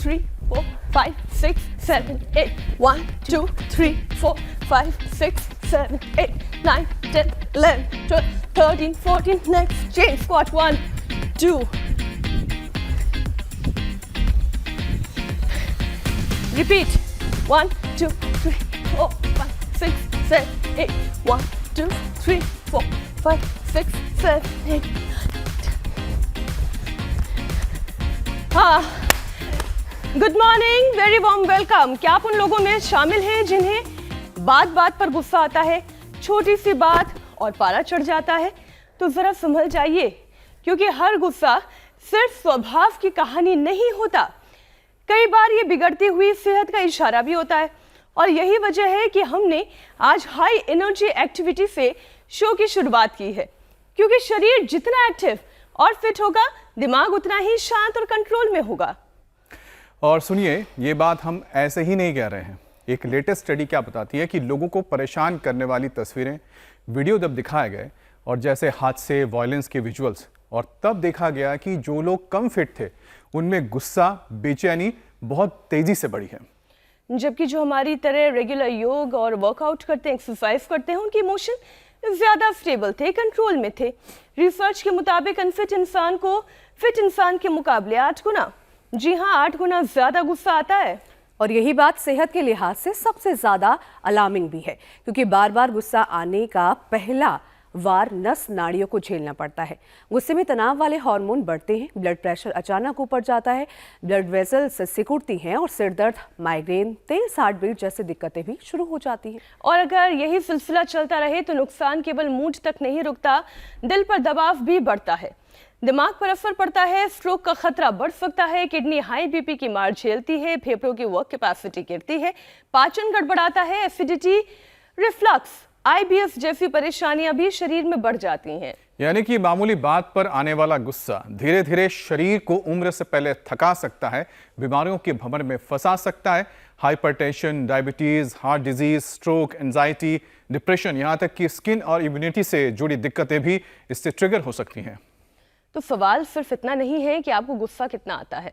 3 4 5 6 7 8 1 2 3 4 5 6 7 8 9 10 11 12 13 14 next chain squat 1 2 repeat 1 2 3 4 5 6 7 8 1 2 3 4 5 6 7 8 good morning, very warm welcome. क्या आप उन लोगों में शामिल हैं जिन्हें बात बात पर गुस्सा आता है, छोटी सी बात और पारा चढ़ जाता है? तो जरा संभल जाइए, क्योंकि हर गुस्सा सिर्फ स्वभाव की कहानी नहीं होता, कई बार ये बिगड़ती हुई सेहत का इशारा भी होता है। और यही वजह है कि हमने आज हाई एनर्जी एक्टिविटी से शो की शुरुआत की है, क्योंकि शरीर जितना एक्टिव और फिट होगा, दिमाग उतना ही शांत और कंट्रोल में होगा। और सुनिए, ये बात हम ऐसे ही नहीं कह रहे हैं। एक लेटेस्ट स्टडी क्या बताती है कि लोगों को परेशान करने वाली तस्वीरें, वीडियो जब दिखाए गए और जैसे हादसे, वायलेंस के विजुअल्स, और तब देखा गया कि जो लोग कम फिट थे उनमें गुस्सा, बेचैनी बहुत तेजी से बढ़ी है। जबकि जो हमारी तरह रेगुलर योग और वर्कआउट करते हैं, एक्सरसाइज करते हैं, उनके इमोशन ज्यादा स्टेबल थे, कंट्रोल में थे। रिसर्च के मुताबिक अनफिट इंसान को फिट इंसान के मुकाबले 8 गुना, जी हाँ 8 गुना ज्यादा गुस्सा आता है। और यही बात सेहत के लिहाज से सबसे ज्यादा अलार्मिंग भी है, क्योंकि बार बार गुस्सा आने का पहला वार नस नाड़ियों को झेलना पड़ता है। गुस्से में तनाव वाले हार्मोन बढ़ते हैं, ब्लड प्रेशर अचानक ऊपर जाता है, ब्लड वेसल्स सिकुड़ती हैं और सिर दर्द, माइग्रेन, तेज हार्ट बीट जैसी दिक्कतें भी शुरू हो जाती हैं। और अगर यही सिलसिला चलता रहे तो नुकसान केवल मूड तक नहीं रुकता, दिल पर दबाव भी बढ़ता है, दिमाग पर असर पड़ता है, स्ट्रोक का खतरा बढ़ सकता है, किडनी हाई बीपी की मार झेलती है, फेफड़ों की वर्क कैपेसिटी गिरती है, पाचन गड़बड़ाता है, एसिडिटी, रिफ्लक्स, IBS जैसी परेशानियां भी शरीर में बढ़ जाती हैं। यानी कि मामूली बात पर आने वाला गुस्सा धीरे धीरे शरीर को उम्र से पहले थका सकता है, बीमारियों के भंवर में फंसा सकता है। Hypertension, diabetes, heart disease, stroke, anxiety, depression, यहाँ तक कि स्किन और इम्यूनिटी से जुड़ी दिक्कतें भी इससे ट्रिगर हो सकती हैं। तो सवाल सिर्फ इतना नहीं है कि आपको गुस्सा कितना आता है,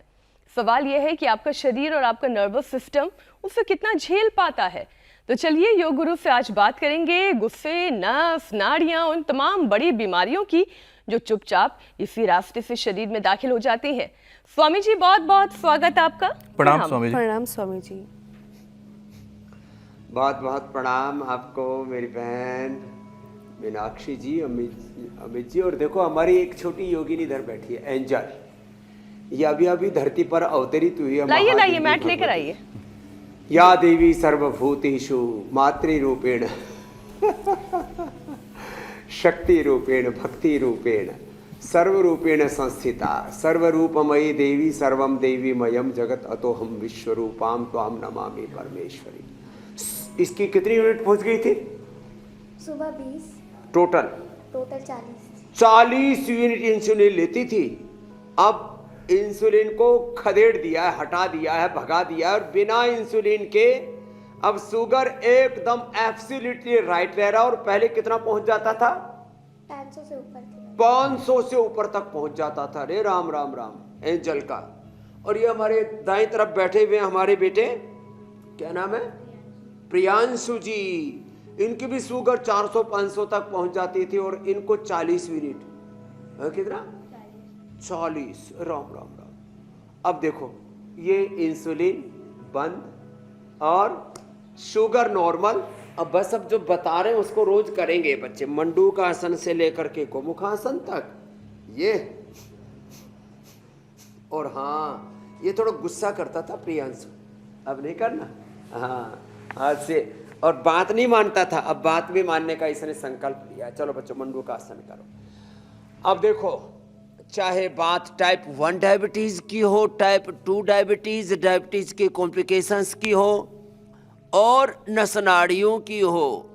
सवाल यह है कि आपका शरीर और आपका नर्वस सिस्टम उसे कितना झेल पाता है। तो चलिए योग गुरु से आज बात करेंगे गुस्से, नस, नाड़ियां, उन तमाम बड़ी बीमारियों की जो चुपचाप इसी रास्ते से शरीर में दाखिल हो जाती हैं। स्वामी जी, बहुत बहुत स्वागत आपका। प्रणाम स्वामी जी। प्रणाम स्वामी जी। बहुत बहुत प्रणाम आपको मेरी बहन मीनाक्षी जी, अमित जी। और देखो हमारी एक छोटी योगिनी इधर बैठी है, एंजल। ये अभी धरती पर अवतरित हुई है। लाइए मैट लेकर आइए। या देवी सर्वभूतेषु मातृरूपेण शक्ति रूपेण भक्ति रूपेण सर्वरूपेण संस्थिता सर्वरूपमयी देवी सर्वम देवीमयम जगत अतोहम विश्वरूपाम त्वाम नमामि परमेश्वरी। इसकी कितनी यूनिट पहुंच गई थी? सुबह 20, टोटल 40 यूनिट इंसुलिन लेती थी। अब इंसुलिन को खदेड़ दिया है, हटा दिया है, भगा दिया है, और बिना इंसुलिन के अब शुगर एकदम एब्सोल्युटली राइट रह रहा। और पहले कितना पहुंच जाता था? 500 से ऊपर थे। 500 से ऊपर तक पहुंच जाता था। रे राम राम राम एंजल का। और ये हमारे दाईं तरफ बैठे हुए हमारे बेटे, क्या नाम है? प्रियांशु जी। इनकी भी शुगर 400-500 तक पहुंच जाती थी और इनको 40 यूनिट। कितना? 40। राम राम राम। अब देखो ये इंसुलिन बंद और शुगर नॉर्मल। अब बस अब जो बता रहे हैं उसको रोज करेंगे बच्चे, मंडूक आसन से लेकर के गोमुखासन तक। ये और हाँ, ये थोड़ा गुस्सा करता था प्रियांशु, अब नहीं करना। हाँ, आज से। और बात नहीं मानता था, अब बात भी मानने का इसने संकल्प लिया। चलो बच्चों मंडूक आसन करो। अब देखो, चाहे बात टाइप 1 डायबिटीज की हो, टाइप 2 डायबिटीज, डायबिटीज के कॉम्प्लिकेशंस की हो, और नसनाड़ियों की हो,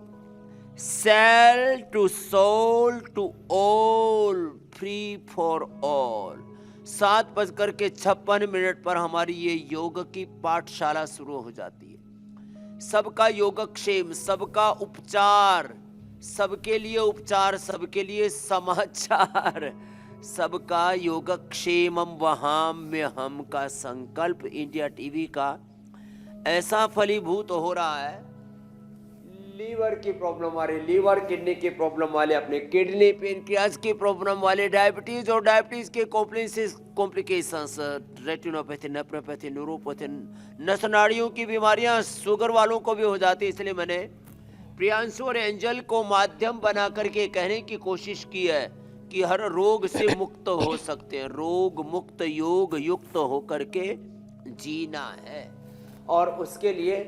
cell to soul to all, free for all. 7:56 पर हमारी ये योग की पाठशाला शुरू हो जाती है। सबका योगक्षेम, सबका उपचार, सबके लिए उपचार, सबके लिए समाचार, सबका योगक्षेमम वहाम्यहम का संकल्प इंडिया टीवी का ऐसा फलीभूत हो रहा है। लीवर की प्रॉब्लम वाले, लीवर किडनी की प्रॉब्लम वाले, अपने किडनी पेनक्रियाज की प्रॉब्लम वाले, डायबिटीज और डायबिटीज के कॉम्प्लिकेशंस, रेटिनोपैथी, नेफ्रोपैथी, न्यूरोपैथी, नस नाड़ियों की बीमारियां शुगर वालों को भी हो जाती है। इसलिए मैंने प्रियांशु और एंजल को माध्यम बना करके कहने की कोशिश की है कि हर रोग से मुक्त हो सकते हैं, रोग मुक्त योग युक्त होकर के जीना है। और उसके लिए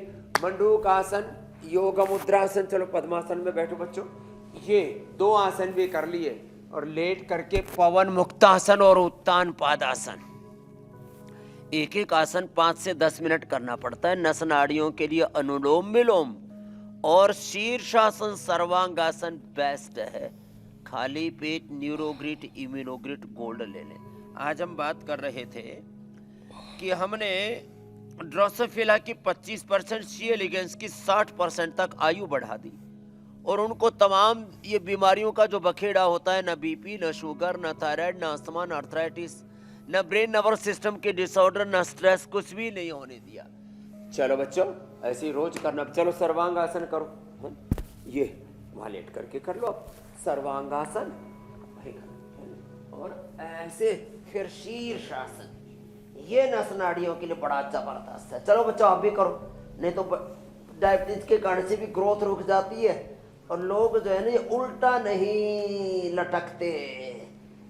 मंडूक आसन, योग मुद्रासन, चलो पद्मासन में बैठो बच्चों, ये 2 आसन भी कर लिए और लेट करके पवन मुक्तासन और उत्तान पादासन, एक एक आसन 5 से 10 मिनट करना पड़ता है। नस नाड़ियों के लिए अनुलोम विलोम और शीर्षासन सर्वांगासन बेस्ट है। खाली पेट न्यूरोग्रिट इम्यूनोग्रिट गोल्ड ले लें। आज हम बात कर रहे थे कि हमने ड्रोसोफिला की 25%, सी एलिगेंस की 60% तक आयु बढ़ा दी और उनको तमाम ये बीमारियों का जो बखेड़ा होता है, न बीपी, न शुगर, न थायराइड, न अस्थमा, न आर्थराइटिस, न ब्रेन नर्वस सिस्टम के डिसऑर्डर, न स्ट्रेस, कुछ भी नहीं होने दिया। चलो बच्चों ऐसे ही रोज करना। चलो सर्वांगासन करो, ये वहां लेट करके कर लो सर्वांगासन, और ऐसे फिर शीर्षासन, ये नस नाड़ियों के लिए बड़ा जबरदस्त है। चलो बच्चों आप भी करो, नहीं तो डायबिटीज के कारण से भी ग्रोथ रुक जाती है और लोग जो है ना ये उल्टा नहीं लटकते।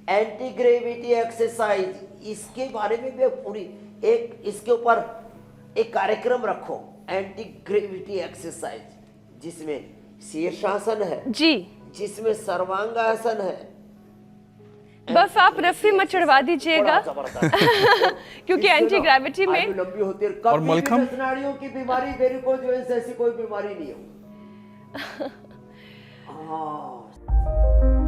एंटी ग्रेविटी एक्सरसाइज, इसके बारे में भी पूरी एक इसके ऊपर एक कार्यक्रम रखो, एंटी ग्रेविटी एक्सरसाइज, जिसमें शीर्षासन है जी, जिसमें सर्वांगासन है। बस आप रस्सी मत चढ़वा दीजिएगा क्योंकि एंटी ग्रेविटी में आयु लंबी होती है। और मलखम? नस नाड़ियों की बीमारी, वेरिकोज ऐसी कोई बीमारी नहीं है। हाँ